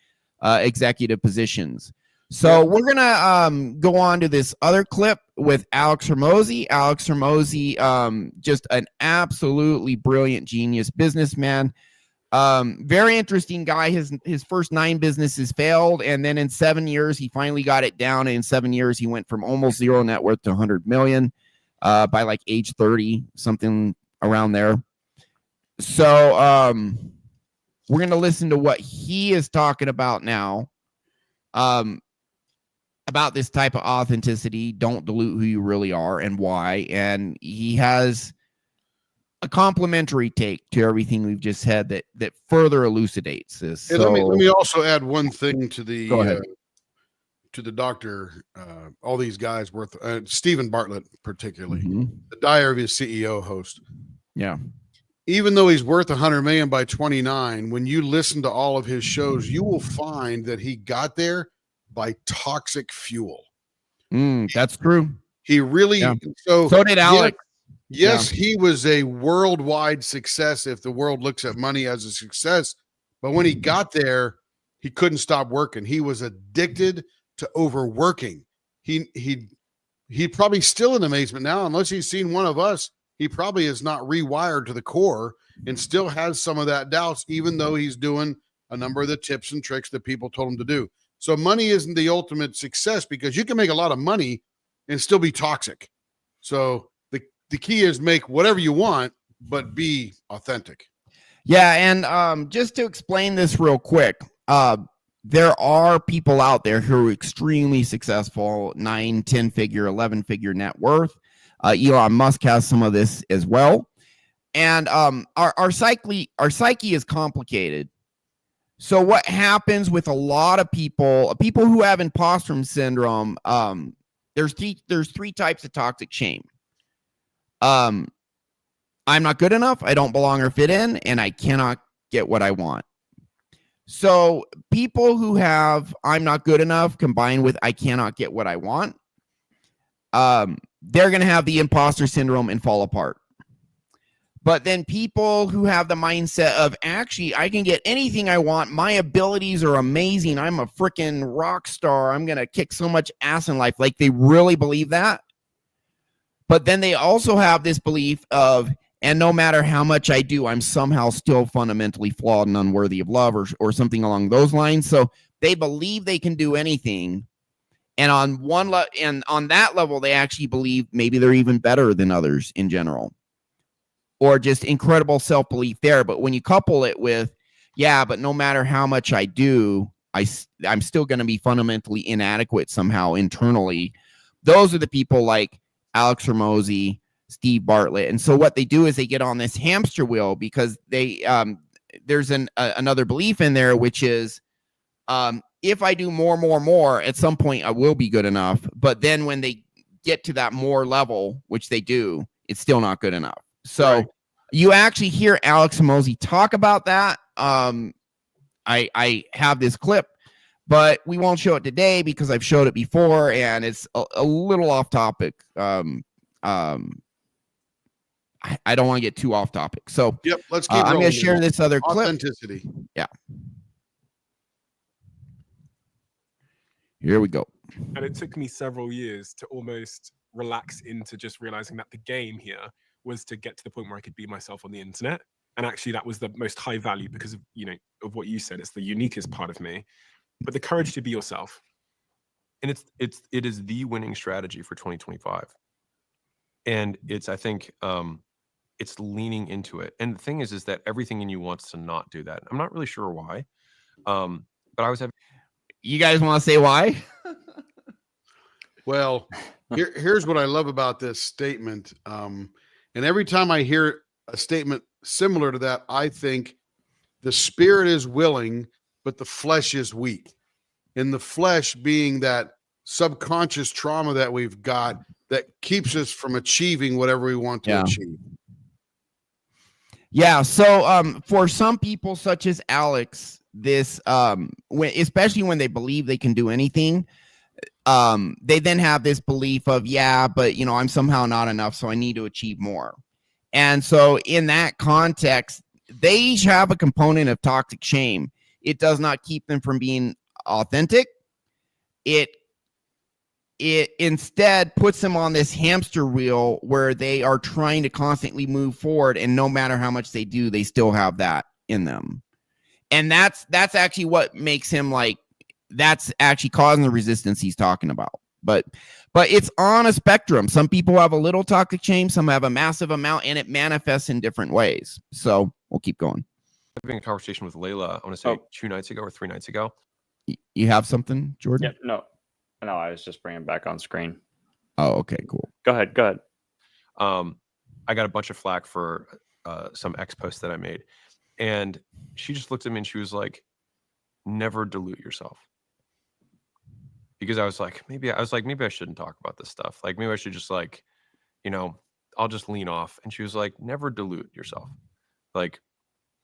executive positions. So we're gonna go on to this other clip with Alex Hormozi. Alex Hormozi, just an absolutely brilliant genius businessman. Very interesting guy. His first 9 businesses failed, and then in 7 years he finally got it down. And in 7 years he went from almost zero net worth to 100 million by like age 30, something around there. So we're gonna listen to what he is talking about now, about this type of authenticity. Don't dilute who you really are and why. And he has a complimentary take to everything we've just said that further elucidates this. Hey, so, let me also add one thing to the go ahead. To the doctor. All these guys worth Stephen Bartlett, particularly Mhm. the Diary of his CEO host. Yeah. Even though he's worth 100 million by 29, when you listen to all of his shows, you will find that he got there by toxic fuel. That's true. He really so did Alex. Yes, he was a worldwide success if the world looks at money as a success. But when he got there, he couldn't stop working. He was addicted to overworking. He probably still in amazement now, unless he's seen one of us. He probably is not rewired to the core and still has some of that doubts, even though he's doing a number of the tips and tricks that people told him to do. So money isn't the ultimate success, because you can make a lot of money and still be toxic. So the key is make whatever you want, but be authentic. Yeah, and just to explain this real quick, there are people out there who are extremely successful, 9, 10-figure, 11-figure net worth. Elon Musk has some of this as well. And our psyche is complicated. So what happens with a lot of people who have imposter syndrome, there's three types of toxic shame. I'm not good enough, I don't belong or fit in, and I cannot get what I want. So people who have I'm not good enough combined with I cannot get what I want, they're going to have the imposter syndrome and fall apart. But then people who have the mindset of actually I can get anything I want, my abilities are amazing, I'm a freaking rock star, I'm going to kick so much ass in life, like they really believe that. But then they also have this belief of, and no matter how much I do, I'm somehow still fundamentally flawed and unworthy of love, or something along those lines. So they believe they can do anything. And on that level, they actually believe maybe they're even better than others in general, or just incredible self-belief there. But when you couple it with, but no matter how much I do, I'm still going to be fundamentally inadequate somehow internally. Those are the people like Alex Hormozi, Steve Bartlett. And so what they do is they get on this hamster wheel, because they there's another belief in there, which is if I do more, at some point I will be good enough. But then when they get to that more level, which they do, it's still not good enough. So you actually hear Alex Hormozi talk about that. I have this clip, but we won't show it today because I've showed it before and it's a little off topic. I don't want to get too off topic. So let's keep I'm going to share this other clip. Authenticity. Yeah. Here we go. And it took me several years to almost relax into just realizing that the game here was to get to the point where I could be myself on the internet. And actually that was the most high value because of, of what you said. It's the uniquest part of me, but the courage to be yourself. And it is the winning strategy for 2025. And I think it's leaning into it. And the thing is that everything in you wants to not do that. I'm not really sure why. But I was having. You guys want to say why? Well, here's what I love about this statement. And every time I hear a statement similar to that, I think the spirit is willing, but the flesh is weak. And the flesh being that subconscious trauma that we've got that keeps us from achieving whatever we want to achieve. Yeah. So for some people, such as Alex, this especially when they believe they can do anything, they then have this belief of, yeah, but I'm somehow not enough, so I need to achieve more. And so in that context, they each have a component of toxic shame. It does not keep them from being authentic. It instead puts them on this hamster wheel where they are trying to constantly move forward, and no matter how much they do, they still have that in them. And that's actually what makes him that's actually causing the resistance he's talking about. But it's on a spectrum. Some people have a little toxic shame, some have a massive amount, and it manifests in different ways. So we'll keep going. Having a conversation with Layla, I want to say 2 nights ago or 3 nights ago. You have something, Jordan? Yeah, no, I was just bringing it back on screen. Oh, okay, cool. Go ahead. I got a bunch of flack for some X posts that I made, and she just looked at me and she was like, "Never dilute yourself." Because I was like, maybe I shouldn't talk about this stuff. Like maybe I should just I'll just lean off. And she was like, "Never dilute yourself." Like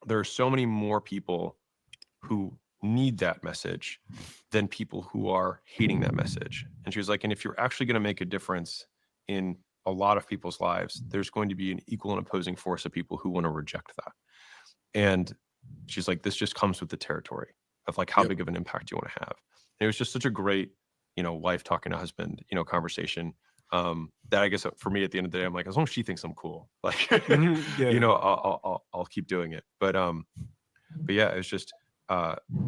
there are so many more people who need that message than people who are hating that message. And she was like, and if you're actually going to make a difference in a lot of people's lives, there's going to be an equal and opposing force of people who want to reject that. And she's like, this just comes with the territory of how big of an impact you want to have. And it was just such a great, wife talking to husband, conversation. That I guess for me at the end of the day, I'm like, as long as she thinks I'm cool, I'll keep doing it. But yeah, it's just,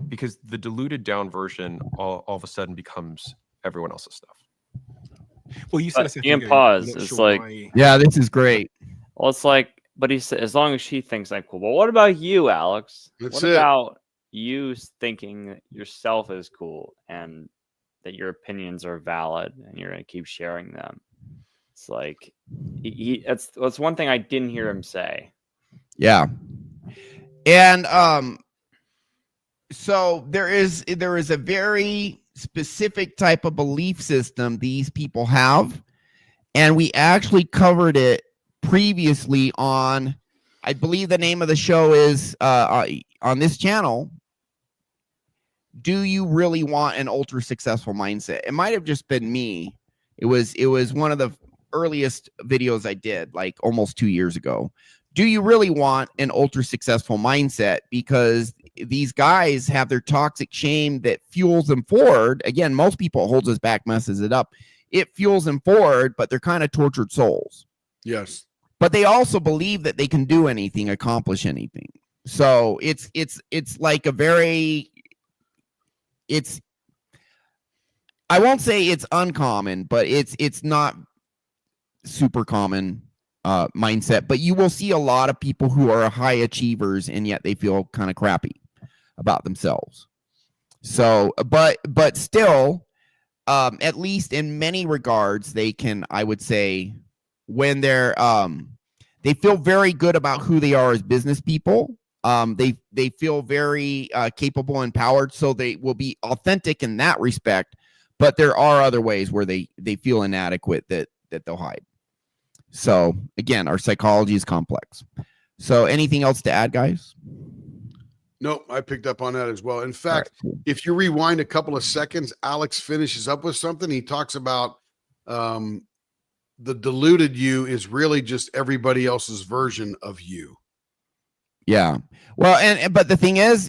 because the diluted down version all of a sudden becomes everyone else's stuff. Well, you said you can pause. It's yeah, this is great. Well, it's but he said, as long as she thinks I'm cool. But what about you, Alex? What about you thinking that yourself is cool and that your opinions are valid and you're going to keep sharing them? It's that's one thing I didn't hear him say. Yeah. And so there is a very specific type of belief system these people have, and we actually covered it previously on, I believe the name of the show is on this channel, Do You Really Want an Ultra Successful Mindset? It might have just been me. It was one of the earliest videos I did, almost 2 years ago. Do you really want an ultra successful mindset? Because these guys have their toxic shame that fuels them forward. Again, most people holds us back, messes it up. It fuels them forward, but they're kind of tortured souls. Yes. But they also believe that they can do anything, accomplish anything. So it's like a very, I won't say it's uncommon, but it's not super common mindset. But you will see a lot of people who are high achievers and yet they feel kind of crappy about themselves. So, but still, at least in many regards, they can, I would say, when they're they feel very good about who they are as business people. They feel very capable and empowered, so they will be authentic in that respect. But there are other ways where they feel inadequate that they'll hide. So again, our psychology is complex. So anything else to add, guys? Nope, I picked up on that as well. In fact, if you rewind a couple of seconds, Alex finishes up with something. He talks about the diluted you is really just everybody else's version of you. Yeah. Well, but the thing is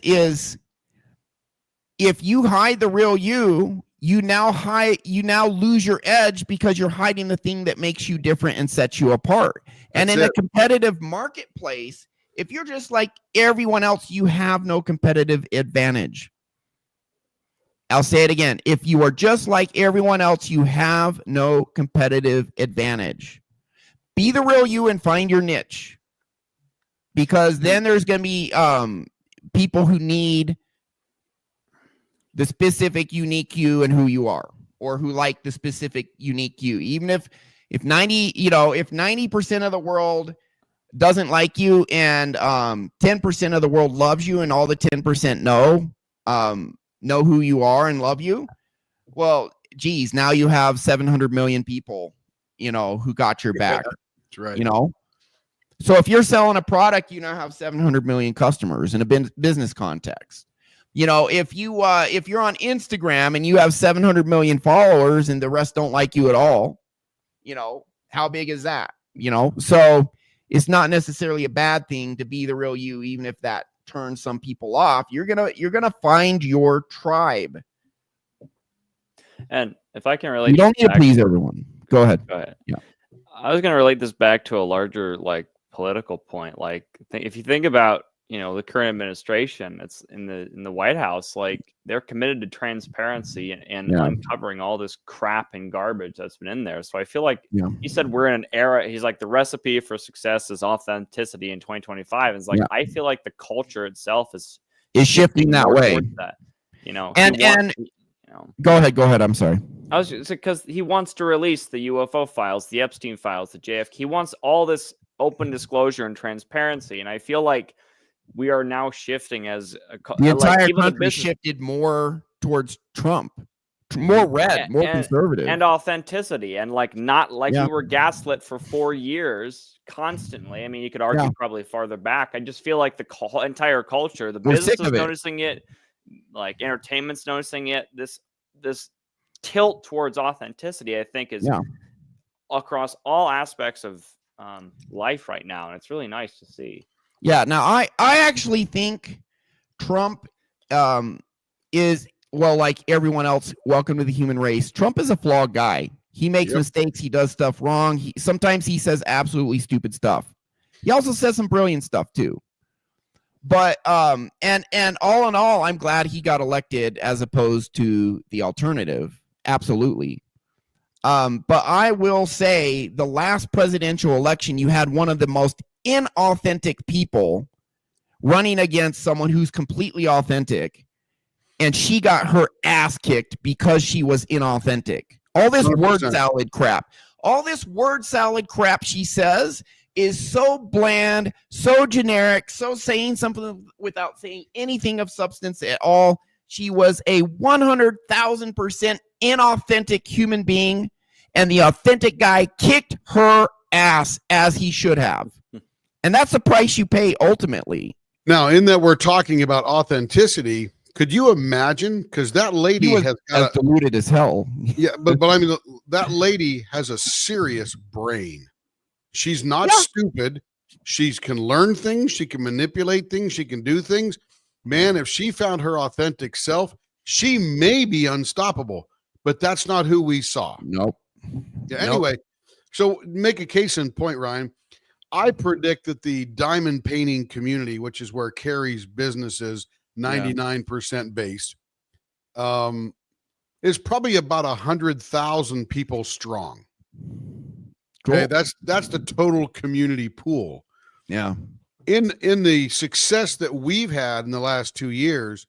if you hide the real you, you now lose your edge because you're hiding the thing that makes you different and sets you apart. And in a competitive marketplace, if you're just like everyone else, you have no competitive advantage. I'll say it again. If you are just like everyone else, you have no competitive advantage. Be the real you and find your niche. Because then there's going to be people who need the specific unique you and who you are. or who like the specific unique you. Even if 90% of the world doesn't like you and 10% of the world loves you and all the 10% know who you are and love you, well, geez, now you have 700 million people, who got your back. That's right. So if you're selling a product, you now have 700 million customers in a business context. If you're on Instagram and you have 700 million followers and the rest don't like you at all, how big is that? So it's not necessarily a bad thing to be the real you, even if that turns some people off. You're gonna find your tribe. And if I can relate, You don't need to please everyone. Go ahead. Yeah. I was going to relate this back to a larger political point. If you think about the current administration, it's in the White House, they're committed to transparency and uncovering all this crap and garbage that's been in there. So I feel like he said we're in an era. He's like, the recipe for success is authenticity in 2025. And it's I feel like the culture itself is shifting that way. That, Go ahead. I'm sorry. I was just because he wants to release the UFO files, the Epstein files, the JFK. He wants all this open disclosure and transparency. And I feel like we are now shifting as the entire country shifted more towards Trump, more red, more conservative, and authenticity, and not we were gaslit for 4 years constantly. I mean, you could argue probably farther back. I just feel like the entire culture, the business is noticing it, entertainment's noticing it. This tilt towards authenticity, I think, is across all aspects of life right now, and it's really nice to see. Yeah. Now, I actually think Trump is, well, like everyone else, welcome to the human race. Trump is a flawed guy. He makes mistakes. He does stuff wrong. Sometimes he says absolutely stupid stuff. He also says some brilliant stuff too. But and all in all, I'm glad he got elected as opposed to the alternative. Absolutely. But I will say the last presidential election, you had one of the most inauthentic people running against someone who's completely authentic, and she got her ass kicked because she was inauthentic. All this 100%. Word salad crap she says is so bland, so generic, so saying something without saying anything of substance at all. She was a 100,000% inauthentic human being, and the authentic guy kicked her ass as he should have. And that's the price you pay ultimately. Now, in that we're talking about authenticity, could you imagine? Because that lady has got diluted as hell. Yeah, but I mean, that lady has a serious brain. She's not stupid. She can learn things. She can manipulate things. She can do things. Man, if she found her authentic self, she may be unstoppable. But that's not who we saw. Nope. Yeah, anyway, so make a case in point, Ryan. I predict that the diamond painting community, which is where Carrie's business is 99% based, is probably about 100,000 people strong. Cool. Okay, that's the total community pool. Yeah. In the success that we've had in the last 2 years,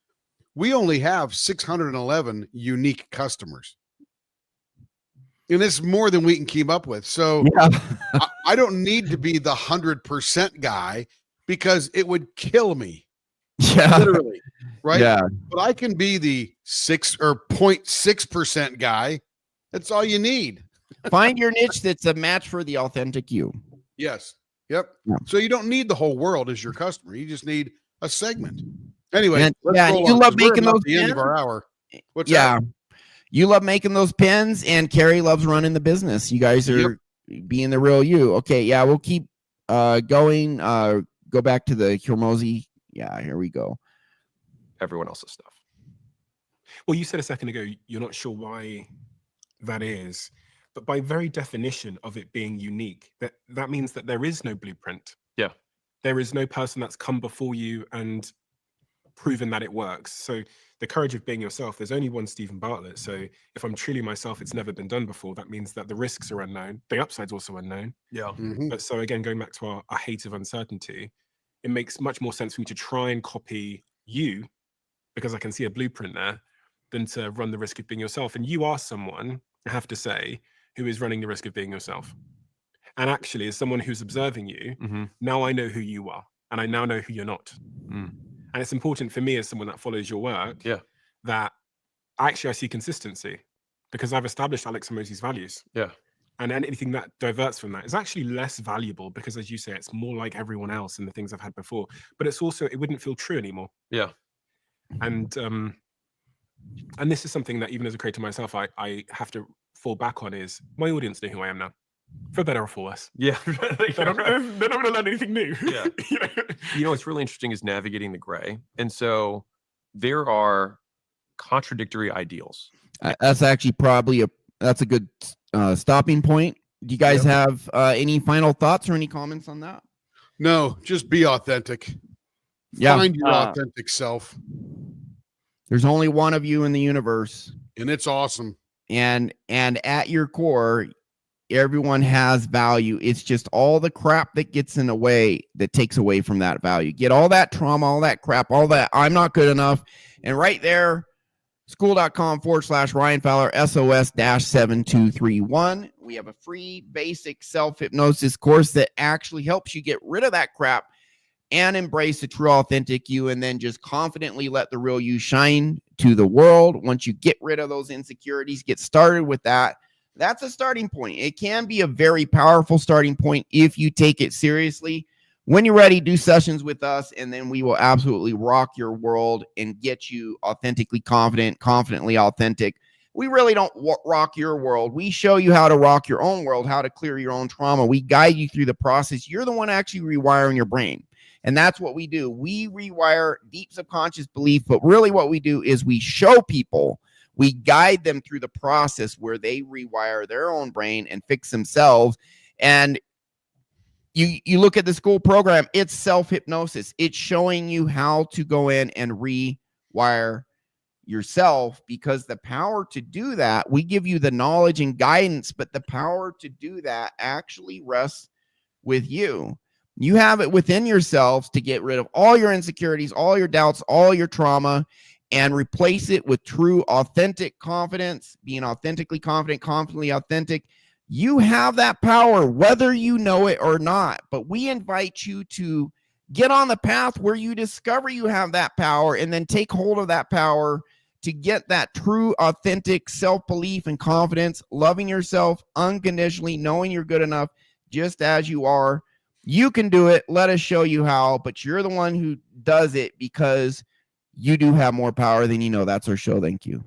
we only have 611 unique customers. And it's more than we can keep up with. So I don't need to be the 100% guy because it would kill me. Yeah. Literally. Right. Yeah. But I can be the 6 or 0.6% guy. That's all you need. Find your niche that's a match for the authentic you. Yes. Yep. Yeah. So you don't need the whole world as your customer. You just need a segment. Anyway, And, let's yeah, roll you on, love 'cause we're making about those the end of pins? our hour. What's Yeah. that? You love making those pins, and Carrie loves running the business. You guys are being the real you. Okay, yeah, we'll keep going. Go back to the Hormozi. Yeah, here we go. Everyone else's stuff. Well, you said a second ago you're not sure why that is, but by very definition of it being unique, that means that there is no blueprint. Yeah. There is no person that's come before you and proven that it works. So the courage of being yourself, there's only one Steve Bartlett. So if I'm truly myself, it's never been done before. That means that the risks are unknown. The upside's also unknown. Yeah. Mhm. But so again, going back to our hate of uncertainty, it makes much more sense for me to try and copy you because I can see a blueprint there than to run the risk of being yourself. And you are someone, I have to say, who is running the risk of being yourself. And actually, as someone who's observing you, now I know who you are, and I now know who you're not. And it's important for me as someone that follows your work that actually I see consistency, because I've established Alex Hormozi's values. And anything that diverts from that is actually less valuable, because, as you say, it's more like everyone else and the things I've had before. But it's also, it wouldn't feel true anymore. And this is something that even as a creator myself, I have to fall back on, is my audience know who I am now, for better or for worse. They're not going to learn anything new. You know, what's really interesting is navigating the gray. And so there are contradictory ideals. That's actually probably that's a good stopping point. Do you guys have any final thoughts or any comments on that? No, just be authentic. Find your authentic self. There's only one of you in the universe, and it's awesome. And at your core, everyone has value. It's just all the crap that gets in the way that takes away from that value. Get all that trauma, all that crap, all that I'm not good enough, and right there, school.com/RyanFowlerSOS-7231. We have a free basic self-hypnosis course that actually helps you get rid of that crap and embrace the true authentic you, and then just confidently let the real you shine to the world. Once you get rid of those insecurities, get started with that. That's a starting point. It can be a very powerful starting point if you take it seriously. When you're ready, do sessions with us, and then we will absolutely rock your world and get you authentically confident, confidently authentic. We really don't rock your world. We show you how to rock your own world, how to clear your own trauma. We guide you through the process. You're the one actually rewiring your brain. And that's what we do. We rewire deep subconscious belief, but really what we do is we show people, we guide them through the process where they rewire their own brain and fix themselves. And you look at the school program, it's self-hypnosis. It's showing you how to go in and rewire yourself, because the power to do that, we give you the knowledge and guidance, but the power to do that actually rests with you. You have it within yourselves to get rid of all your insecurities, all your doubts, all your trauma, and replace it with true, authentic confidence, being authentically confident, confidently authentic. You have that power, whether you know it or not. But we invite you to get on the path where you discover you have that power, and then take hold of that power to get that true, authentic self-belief and confidence, loving yourself unconditionally, knowing you're good enough just as you are. You can do it. Let us show you how, but you're the one who does it, because you do have more power than you know. That's our show. Thank you.